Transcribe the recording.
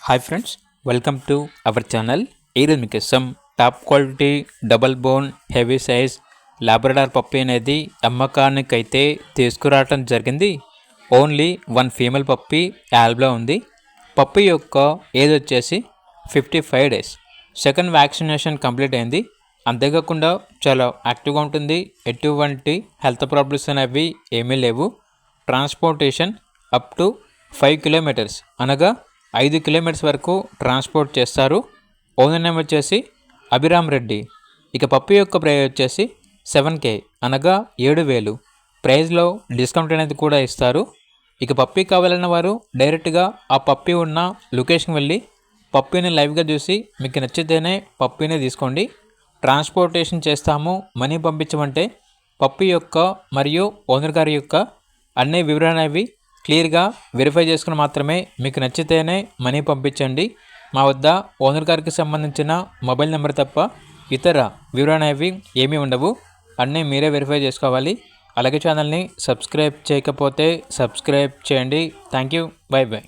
Hi friends, welcome to our channel. ఈరోజు మీకోసం top quality double bone heavy size labrador puppy అనేది అమ్మకానికైతే తీసుకురావటం జరిగింది. ఓన్లీ వన్ ఫీమేల్ పప్పి యాల్బ్లో ఉంది. పప్పి యొక్క ఏజ్ వచ్చేసి 55 డేస్. సెకండ్ వ్యాక్సినేషన్ కంప్లీట్ అయింది. అంతేకాకుండా చాలా యాక్టివ్గా ఉంటుంది. ఎటువంటి హెల్త్ ప్రాబ్లమ్స్ అనేవి ఏమీ లేవు. ట్రాన్స్పోర్టేషన్ అప్ టు 5 కిలోమీటర్స్ అనగా 5 కిలోమీటర్స్ వరకు ట్రాన్స్పోర్ట్ చేస్తారు. ఓనర్ నేమ్ వచ్చేసి అభిరామ్ రెడ్డి. ఇక పప్పి యొక్క ప్రైస్ వచ్చేసి 7K అనగా 7,000. ప్రైస్లో డిస్కౌంట్ అనేది కూడా ఇస్తారు. ఇక పప్పి కావాలన్న వారు డైరెక్ట్గా ఆ పప్పి ఉన్న లొకేషన్కి వెళ్ళి పప్పిని లైవ్గా చూసి మీకు నచ్చితేనే పప్పిని తీసుకోండి. ట్రాన్స్పోర్టేషన్ చేస్తాము, మనీ పంపించమంటే పప్పి యొక్క మరియు ఓనర్ గారి యొక్క అన్ని వివరాలు అనేవి క్లియర్గా వెరిఫై చేసుకుని మాత్రమే మీకు నచ్చితేనే మనీ పంపించండి. మా వద్ద ఓనర్ గారికి సంబంధించిన మొబైల్ నెంబర్ తప్ప ఇతర వివరాలు అనేవి ఏమీ ఉండవు. అన్నీ మీరే వెరిఫై చేసుకోవాలి. అలాగే ఛానల్ని సబ్స్క్రైబ్ చేయకపోతే సబ్స్క్రైబ్ చేయండి. Thank you. By by.